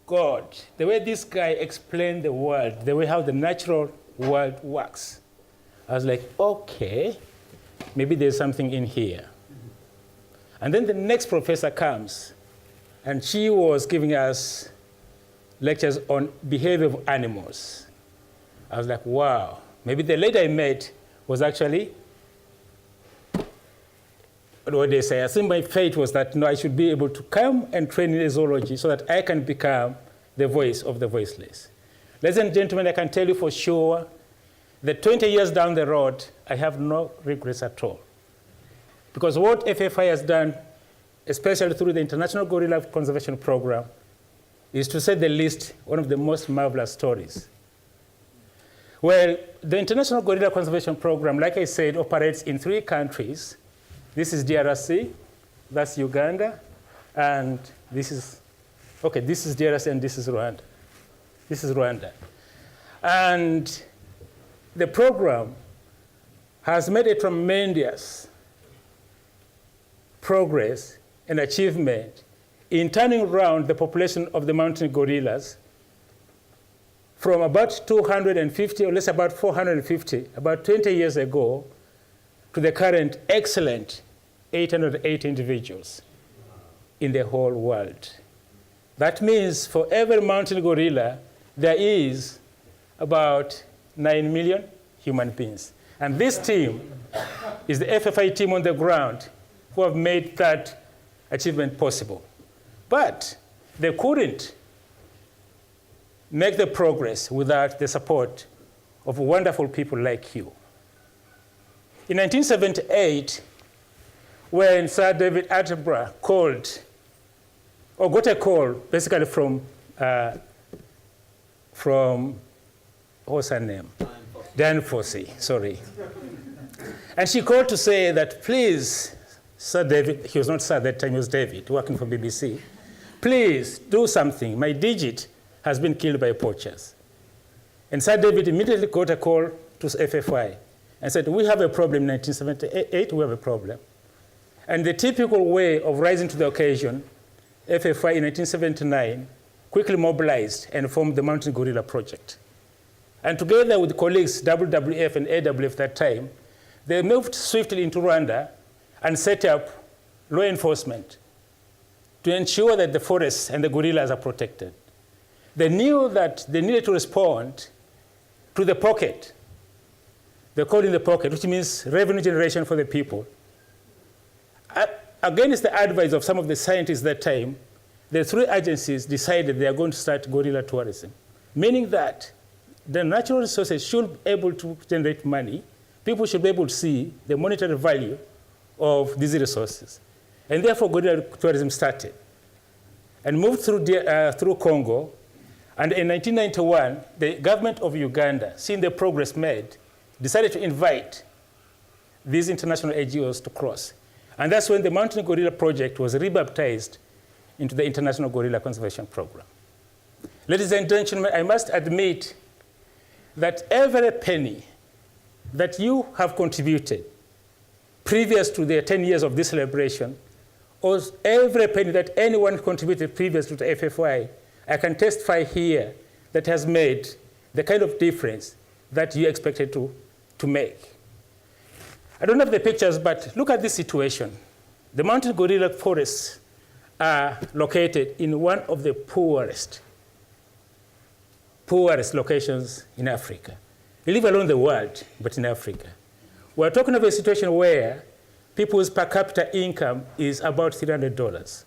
God, the way this guy explained the world, the way how the natural world works, I was like, okay, maybe there's something in here. And then the next professor comes, and she was giving us lectures on behavior of animals. I was like, wow, maybe the lady I met was actually, what they say, I think my fate was that I should be able to come and train in zoology so that I can become the voice of the voiceless. Ladies and gentlemen, I can tell you for sure that 20 years down the road, I have no regrets at all. Because what FFI has done, especially through the International Gorilla Conservation Program, is, to say the least, one of the most marvelous stories. Well, the International Gorilla Conservation Program, like I said, operates in 3 countries. This is DRC, that's Uganda, and this is DRC and this is Rwanda. This is Rwanda. And the program has made a tremendous progress and achievement in turning around the population of the mountain gorillas from about 250, or less about 450, about 20 years ago, to the current excellent 880 individuals in the whole world. That means for every mountain gorilla, there is about 9 million human beings. And this team is the FFI team on the ground who have made that achievement possible. But they couldn't make the progress without the support of wonderful people like you. In 1978, when Sir David Attenborough got a call basically from what's her name? Diane Fossey, sorry. And she called to say that, please, Sir David, he was not Sir at that time, he was David, working for BBC, please do something. My digit has been killed by poachers. And Sir David immediately got a call to FFI and said, we have a problem in 1978, we have a problem. And the typical way of rising to the occasion, FFI in 1979 quickly mobilized and formed the Mountain Gorilla Project. And together with colleagues WWF and AWF at that time, they moved swiftly into Rwanda and set up law enforcement to ensure that the forests and the gorillas are protected. They knew that they needed to respond to the pocket. They called it the pocket, which means revenue generation for the people. Against the advice of some of the scientists at that time, the three agencies decided they are going to start gorilla tourism, meaning that the natural resources should be able to generate money. People should be able to see the monetary value of these resources. And therefore, gorilla tourism started and moved through Congo. And in 1991, the government of Uganda, seeing the progress made, decided to invite these international NGOs to cross. And that's when the Mountain Gorilla Project was rebaptized into the International Gorilla Conservation Program. Ladies and gentlemen, I must admit that every penny that you have contributed previous to the 10 years of this celebration, or every penny that anyone contributed previous to the FFI, I can testify here that has made the kind of difference that you expected to make. I don't have the pictures, but look at this situation. The mountain gorilla forests are located in one of the poorest locations in Africa. We live alone the world, but in Africa. We're talking of a situation where people's per capita income is about $300.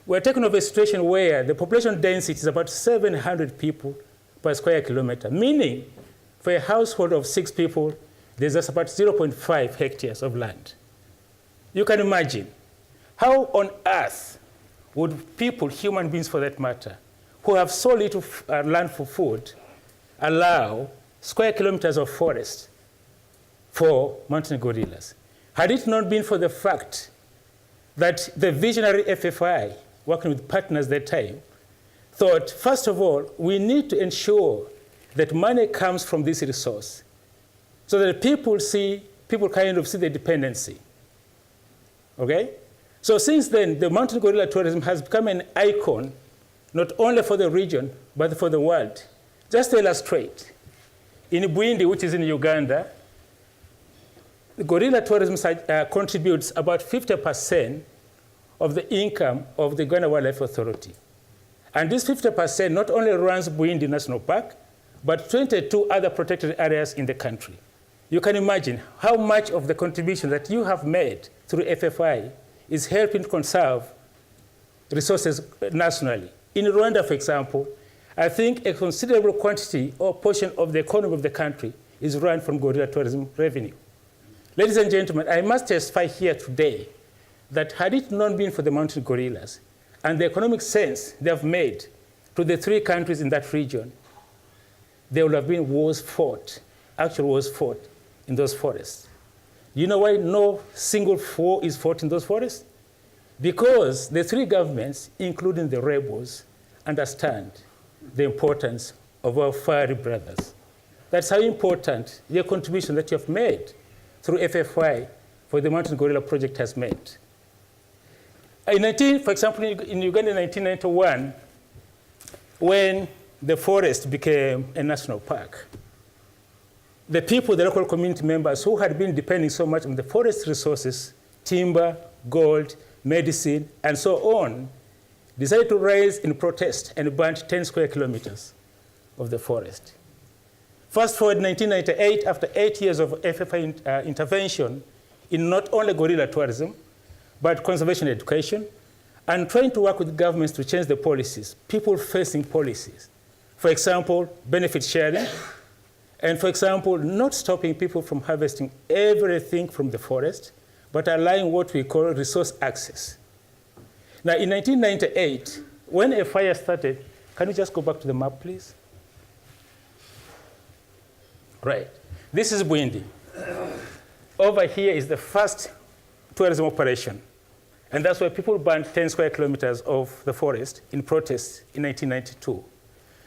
We're talking of a situation where the population density is about 700 people per square kilometer, meaning for a household of 6 people, there's just about 0.5 hectares of land. You can imagine how on earth would people, human beings for that matter, who have so little land for food, allow square kilometers of forest for mountain gorillas? Had it not been for the fact that the visionary FFI, working with partners at that time, thought, first of all, we need to ensure that money comes from this resource so that people kind of see the dependency. Okay? So since then, the mountain gorilla tourism has become an icon, not only for the region, but for the world. Just to illustrate, in Bwindi, which is in Uganda, the gorilla tourism contributes about 50% of the income of the Uganda Wildlife Authority. And this 50% not only runs Bwindi National Park, but 22 other protected areas in the country. You can imagine how much of the contribution that you have made through FFI is helping to conserve resources nationally. In Rwanda, for example, I think a considerable quantity or portion of the economy of the country is run from gorilla tourism revenue. Ladies and gentlemen, I must testify here today that had it not been for the mountain gorillas and the economic sense they have made to the 3 countries in that region, there would have been wars fought, actual wars fought in those forests. You know why no single war is fought in those forests? Because the 3 governments, including the rebels, understand the importance of our fiery brothers. That's how important your contribution that you have made through FFI for the Mountain Gorilla Project has made. For example, in Uganda in 1991, when the forest became a national park, the people, the local community members who had been depending so much on the forest resources, timber, gold, medicine, and so on, decided to rise in protest and burnt 10 square kilometers of the forest. Fast forward 1998, after 8 years of FFI intervention in not only gorilla tourism, but conservation education, and trying to work with governments to change the policies, people-facing policies. For example, benefit sharing, and for example, not stopping people from harvesting everything from the forest, but allowing what we call resource access. Now, in 1998, when a fire started, can you just go back to the map, please? Right. This is Bwindi. Over here is the first tourism operation. And that's where people burned 10 square kilometers of the forest in protest in 1992.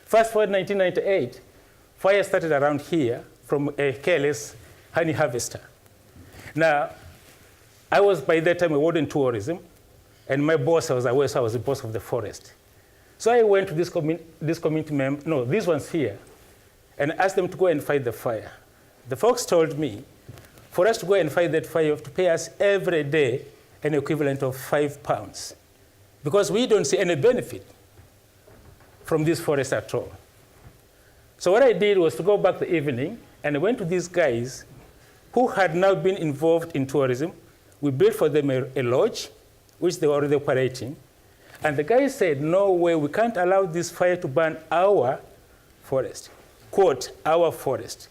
Fast forward 1998, fire started around here from a careless honey harvester. Now, I was by that time a warden tourism, and my boss was aware, so I was the boss of the forest. So I went to this community member, no, these ones here, and asked them to go and fight the fire. The folks told me, for us to go and fight that fire, you have to pay us every day an equivalent of £5, because we don't see any benefit from this forest at all. So what I did was to go back the evening, and I went to these guys who had now been involved in tourism. We built for them a lodge, which they were already operating. And the guys said, no way, we can't allow this fire to burn our forest. Quote, our forest.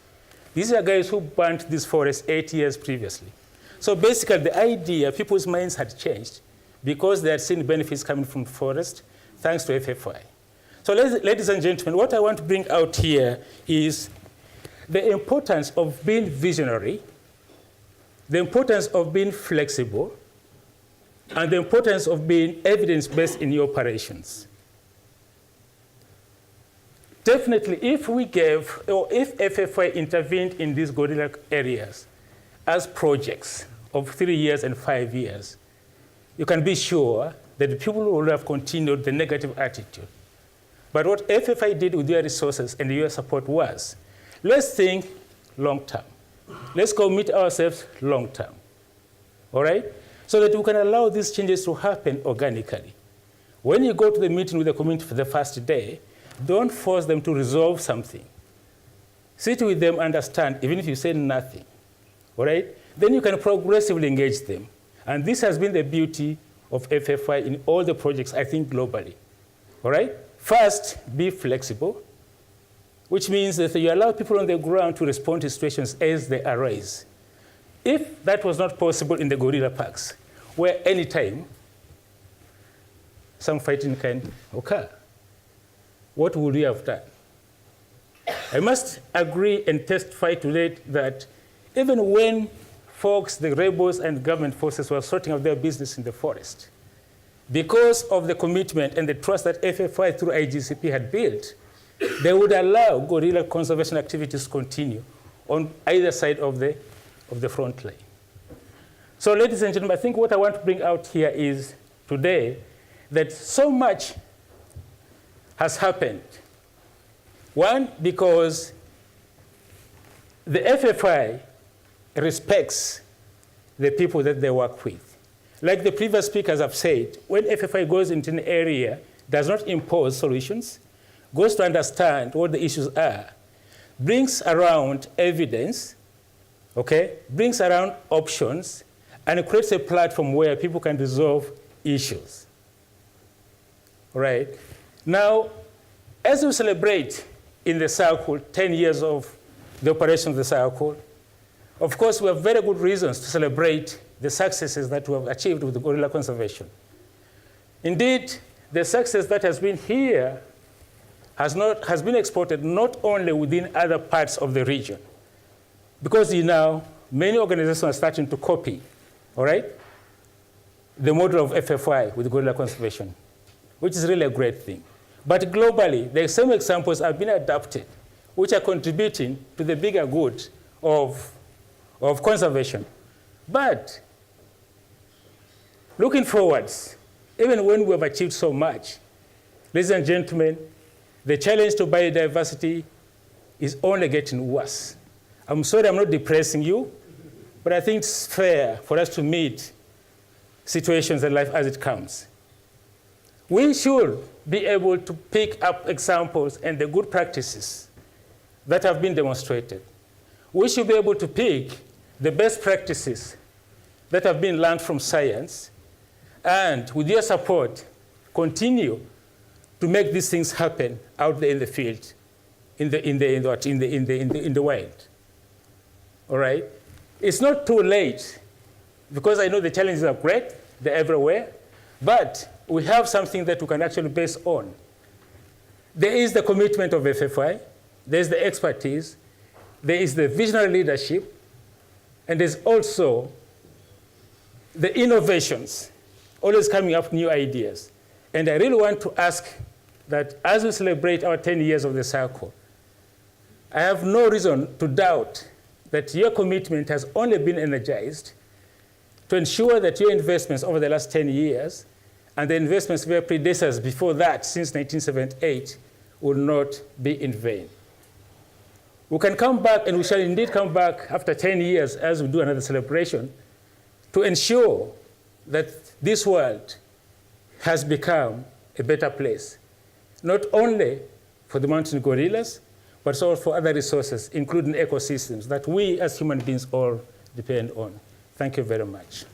These are guys who burnt this forest 8 years previously. So basically, the idea, people's minds had changed because they had seen benefits coming from the forest, thanks to FFI. So ladies and gentlemen, what I want to bring out here is the importance of being visionary, the importance of being flexible, and the importance of being evidence-based in your operations. Definitely, if we gave, or if FFI intervened in these gorilla areas as projects of 3 years and 5 years, you can be sure that the people would have continued the negative attitude. But what FFI did with their resources and your support was, let's think long term. Let's commit ourselves long term, all right? So that we can allow these changes to happen organically. When you go to the meeting with the community for the first day, don't force them to resolve something. Sit with them, understand, even if you say nothing, all right? Then you can progressively engage them. And this has been the beauty of FFI in all the projects, I think, globally, all right? First, be flexible, which means that you allow people on the ground to respond to situations as they arise. If that was not possible in the gorilla parks, where anytime some fighting can occur, what would we have done? I must agree and testify today that even when folks, the rebels and government forces were sorting out their business in the forest, because of the commitment and the trust that FFI through IGCP had built, they would allow gorilla conservation activities to continue on either side of the front line. So ladies and gentlemen, I think what I want to bring out here is today that so much has happened. One, because the FFI respects the people that they work with. Like the previous speakers have said, when FFI goes into an area, does not impose solutions, goes to understand what the issues are, brings around evidence, okay, brings around options, and creates a platform where people can resolve issues. All right? Now, as we celebrate in the circle 10 years of the operation of the circle, of course, we have very good reasons to celebrate the successes that we have achieved with the gorilla conservation. Indeed, the success that has been here has been exported not only within other parts of the region, because now many organizations are starting to copy, all right, the model of FFI with gorilla conservation, which is really a great thing. But globally, the same examples have been adapted, which are contributing to the bigger good of conservation. But looking forwards, even when we have achieved so much, ladies and gentlemen, the challenge to biodiversity is only getting worse. I'm sorry I'm not depressing you, but I think it's fair for us to meet situations in life as it comes. We should be able to pick up examples and the good practices that have been demonstrated. We should be able to pick the best practices that have been learned from science, and with your support, continue to make these things happen out there in the field, in the wild. All right? It's not too late, because I know the challenges are great, they're everywhere, but we have something that we can actually base on. There is the commitment of FFI, there's the expertise, there is the visionary leadership, and there's also the innovations, always coming up with new ideas. And I really want to ask that as we celebrate our 10 years of the cycle, I have no reason to doubt that your commitment has only been energized to ensure that your investments over the last 10 years and the investments of your predecessors before that, since 1978, will not be in vain. We can come back, and we shall indeed come back after 10 years as we do another celebration, to ensure that this world has become a better place, not only for the mountain gorillas, but also for other resources, including ecosystems that we as human beings all depend on. Thank you very much.